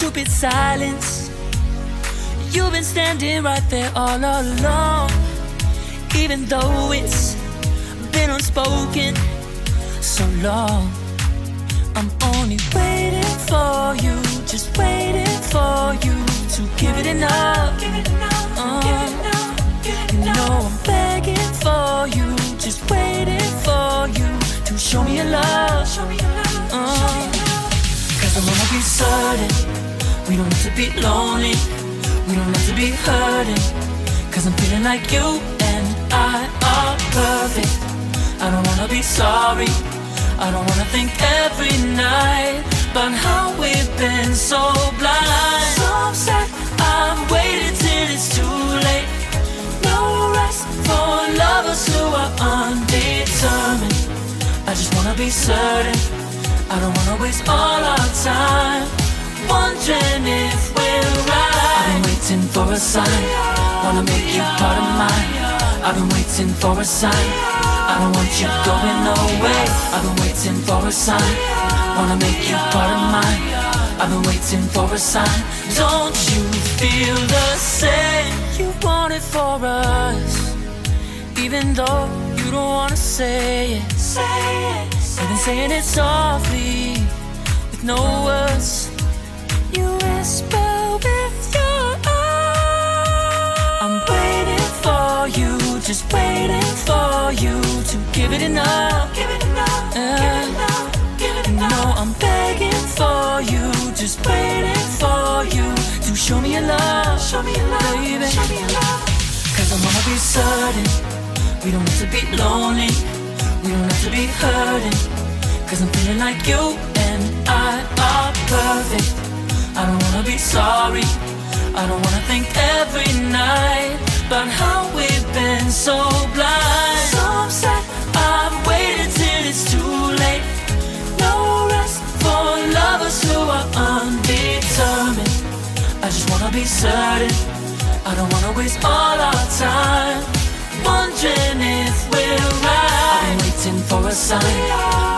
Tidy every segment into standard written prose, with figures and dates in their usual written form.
stupid silence. You've been standing right there all along, even though it's been unspoken so long. I'm only waiting for you, just waiting for you to give it enough. You know I'm begging for you, just waiting for you to show me your love. Cause I wanna be certain we don't have to be lonely, we don't have to be hurting. Cause I'm feeling like you and I are perfect. I don't wanna be sorry, I don't wanna think every night about how we've been so blind. So upset, I've waited till it's too late. No rest for lovers who are undetermined. I just wanna be certain, I don't wanna waste all our time wondering if we're right. I've been waiting for a sign, wanna make you part of mine. I've been waiting for a sign, I don't want you going away. I've been waiting for a sign, wanna make you part of mine. I've been waiting for a sign. Don't you feel the same? You want it for us, even though you don't wanna say it. You've been saying it softly, with no words. You whisper with your eyes. I'm waiting for you, just waiting for you to give it enough. You know I'm begging for you, just waiting for you to show me your love, baby. Cause I wanna be certain we don't have to be lonely, we don't have to be hurting. Cause I'm feeling like you and I are perfect. I don't wanna be sorry, I don't wanna think every night about how we've been so blind. So upset, I've waited till it's too late. No rest for lovers who are undetermined. I just wanna be certain, I don't wanna waste all our time wondering if we're right. I've been waiting for a sign,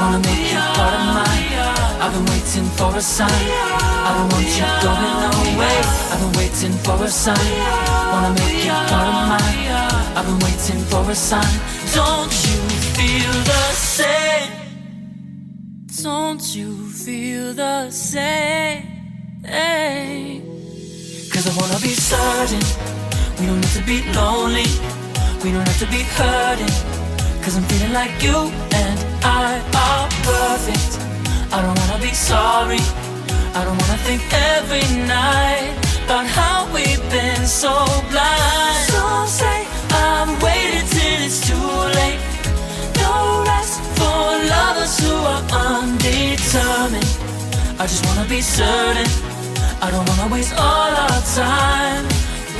wanna make you part of mine. I've been waiting for a sign, I don't want you going away. I've been waiting for a sign, wanna make you part of mine. I've been waiting for a sign. Don't you feel the same? Don't you feel the same? Cause I wanna be certain we don't have to be lonely, we don't have to be hurting. Cause I'm feeling like you and I are perfect. I don't wanna be sorry, I don't wanna think every night about how we've been so blind. Some say I've waited till it's too late. No rest for lovers who are undetermined. I just wanna be certain, I don't wanna waste all our time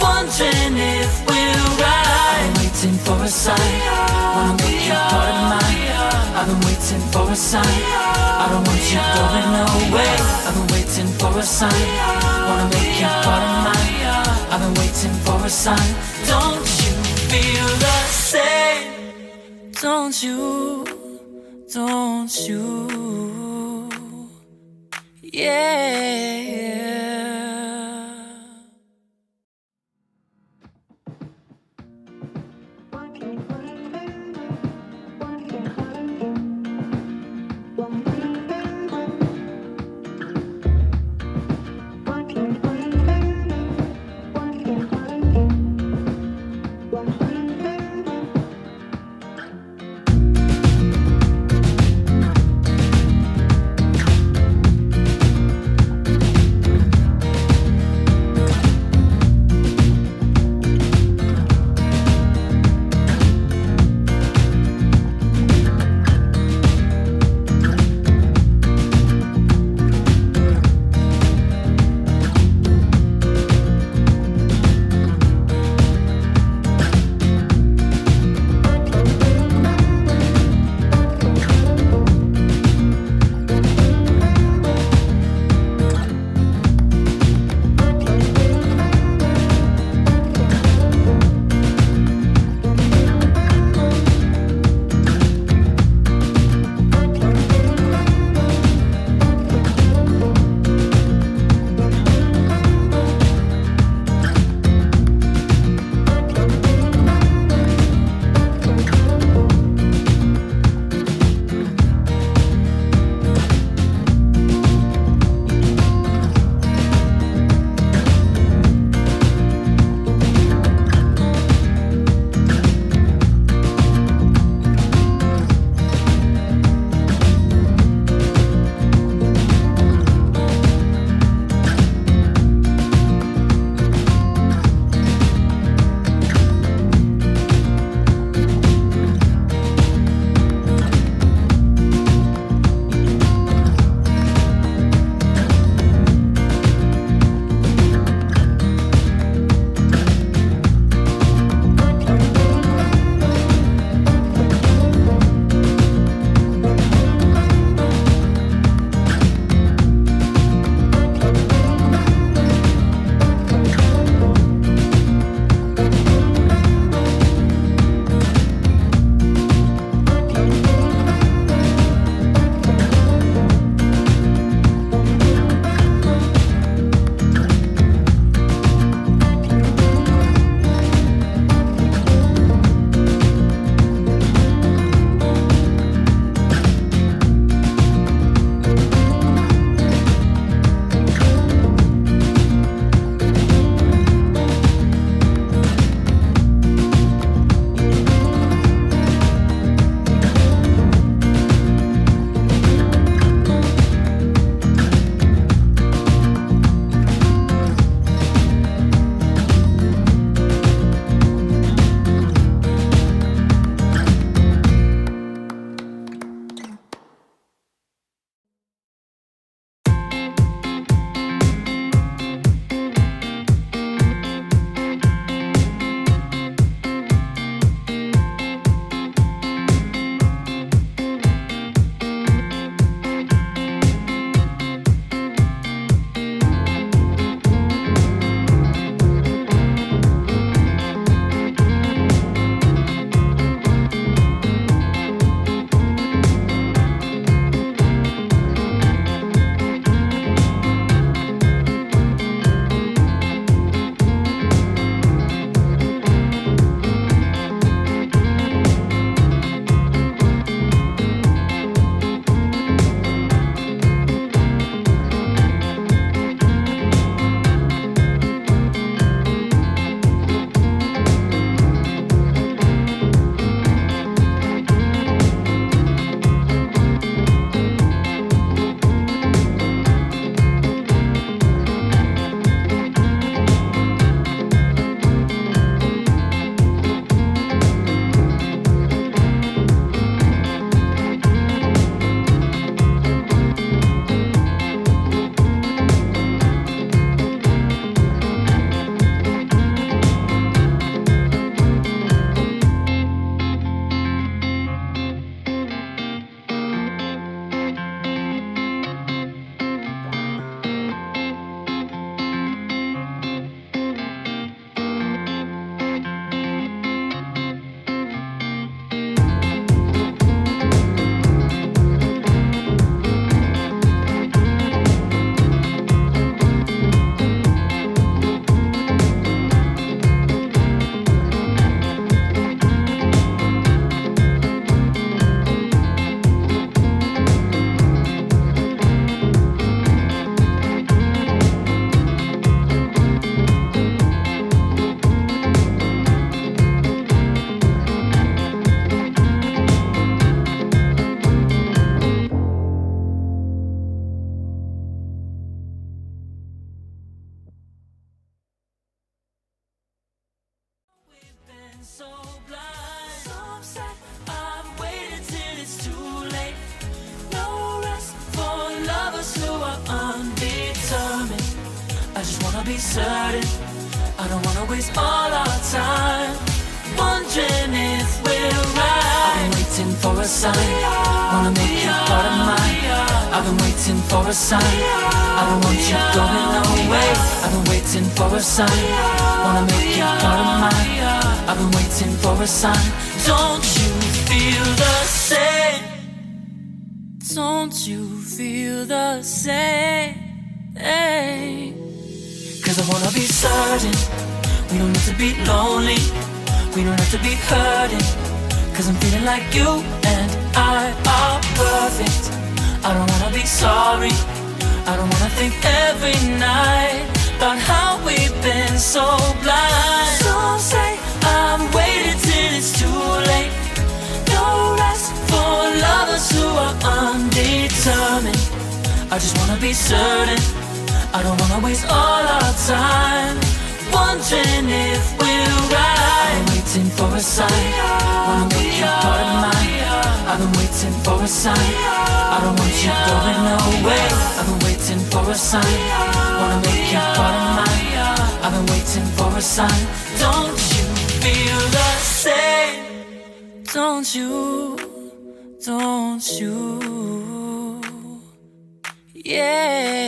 wondering if we're right. I've been waiting for a sign, wanna make you part of mine. I've been waiting for a sign, I don't want you going away. I've been waiting for a sign, wanna make you part of mine. I've been waiting for a sign. Don't you feel the same? Don't you, don't you, yeah. wanna be certain, I don't wanna waste all our time wondering if we're right. I've been waiting for a sign, wanna make you part of mine. I've been waiting for a sign, I don't want you going away. I've been waiting for a sign, wanna make you part of mine. I've been waiting for a sign. Don't you feel the same? Don't you feel the same? 'Cause I wanna be certain, we don't have to be lonely, we don't have to be hurting. 'Cause I'm feeling like you and I are perfect. I don't wanna be sorry, I don't wanna think every night about how we've been so blind. Some say I'm waiting till it's too late. No rest for lovers who are undetermined. I just wanna be certain, I don't wanna waste all our time wondering if we're right. I'm waiting for a sign, wanna make you part of mine. I've been waiting for a sign, I don't want you going away. I've been waiting for a sign, wanna make you part of mine. I've been waiting for a sign. Don't you feel the same? Don't you? Don't you? Yeah.